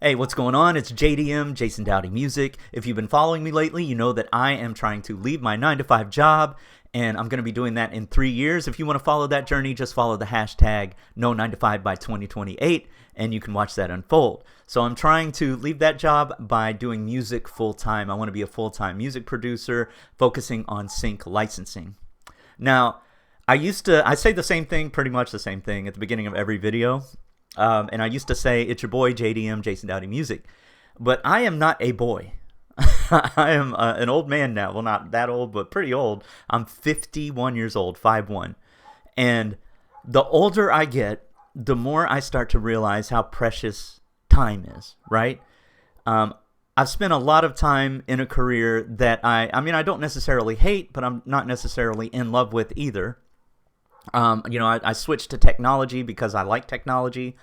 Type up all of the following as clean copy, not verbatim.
Hey, what's going on? It's JDM, Jason Dowdy Music. If you've been following me lately, you know that I am trying to leave my 9-to-5 job, and I'm going to be doing that in 3 years. If you want to follow that journey, just follow the hashtag no9to5 by 2028, and you can watch that unfold. So I'm trying to leave that job by doing music full-time. I want to be a full-time music producer, focusing on sync licensing. Now, I say the same thing, pretty much the same thing at the beginning of every video. And I used to say, it's your boy, JDM, Jason Dowdy Music. But I am not a boy. I am an old man now. Well, not that old, but pretty old. I'm 51 years old, 5'1". And the older I get, the more I start to realize how precious time is, right? I've spent a lot of time in a career that I don't necessarily hate, but I'm not necessarily in love with either. I switched to technology because I like technology,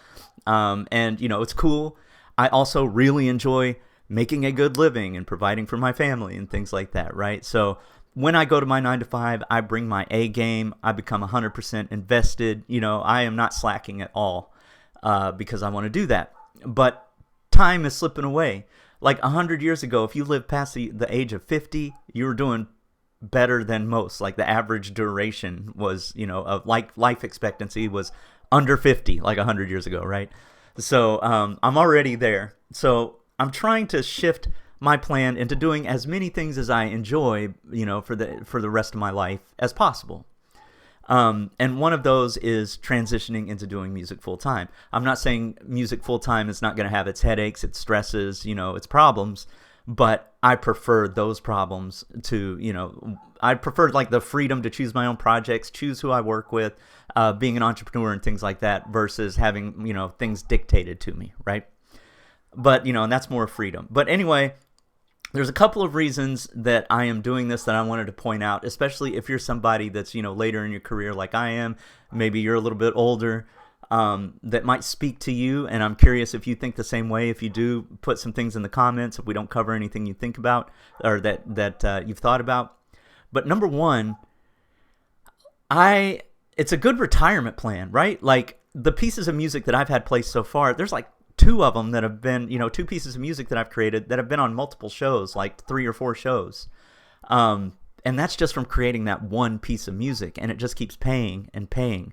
and it's cool. I also really enjoy making a good living and providing for my family and things like that, right? So when I go to my 9-to-5, I bring my A game. I become 100% invested. I am not slacking at all, because I want to do that. But time is slipping away. Like 100 years ago, if you lived past the age of 50, you were doing better than most. Like the average duration was, of life expectancy was under 50, like 100 years ago, right? So I'm already there. So I'm trying to shift my plan into doing as many things as I enjoy, for the rest of my life as possible. And one of those is transitioning into doing music full time. I'm not saying music full time is not going to have its headaches, its stresses, its problems. But I prefer those problems to, I prefer like the freedom to choose my own projects, choose who I work with, being an entrepreneur and things like that versus having, things dictated to me, right? But, and that's more freedom. But anyway, there's a couple of reasons that I am doing this that I wanted to point out, especially if you're somebody that's, later in your career like I am, maybe you're a little bit older. That might speak to you, and I'm curious if you think the same way. If you do, put some things in the comments if we don't cover anything you think about or that you've thought about. But number one, it's a good retirement plan, right? Like the pieces of music that I've had placed so far, there's like two of them that have been, two pieces of music that I've created that have been on multiple shows, like 3 or 4 shows. And that's just from creating that one piece of music, and it just keeps paying and paying.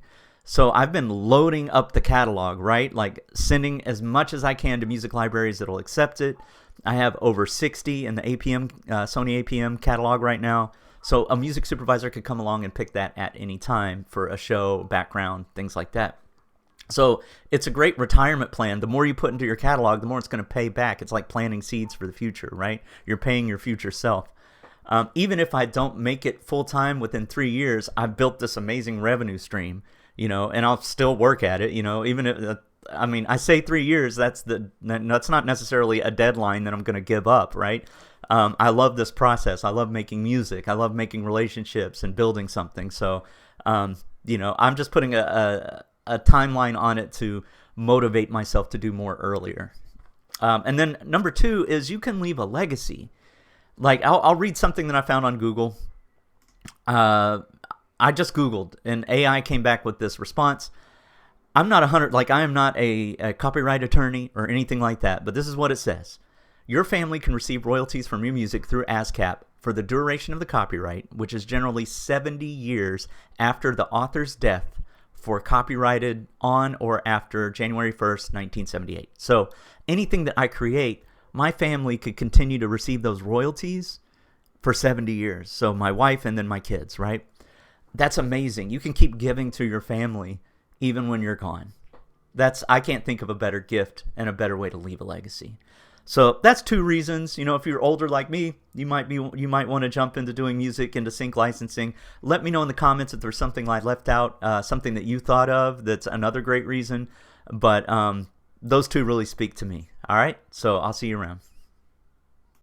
So I've been loading up the catalog, right? Like sending as much as I can to music libraries that'll accept it. I have over 60 in the Sony APM catalog right now. So a music supervisor could come along and pick that at any time for a show, background, things like that. So it's a great retirement plan. The more you put into your catalog, the more it's going to pay back. It's like planting seeds for the future, right? You're paying your future self. Even if I don't make it full-time within 3 years, I've built this amazing revenue stream. And I'll still work at it, even if, I say 3 years, that's not necessarily a deadline that I'm going to give up, right? I love this process. I love making music. I love making relationships and building something. So, I'm just putting a timeline on it to motivate myself to do more earlier. And then number 2 is you can leave a legacy. Like I'll read something that I found on Google. I just Googled, and AI came back with this response. I am not a copyright attorney or anything like that, but this is what it says. Your family can receive royalties from your music through ASCAP for the duration of the copyright, which is generally 70 years after the author's death for copyrighted on or after January 1st, 1978. So anything that I create, my family could continue to receive those royalties for 70 years. So my wife and then my kids, right? That's amazing. You can keep giving to your family even when you're gone. I can't think of a better gift and a better way to leave a legacy. So that's 2 reasons. If you're older like me, you might want to jump into doing music, into sync licensing. Let me know in the comments if there's something I left out, something that you thought of that's another great reason. But those 2 really speak to me. All right, so I'll see you around.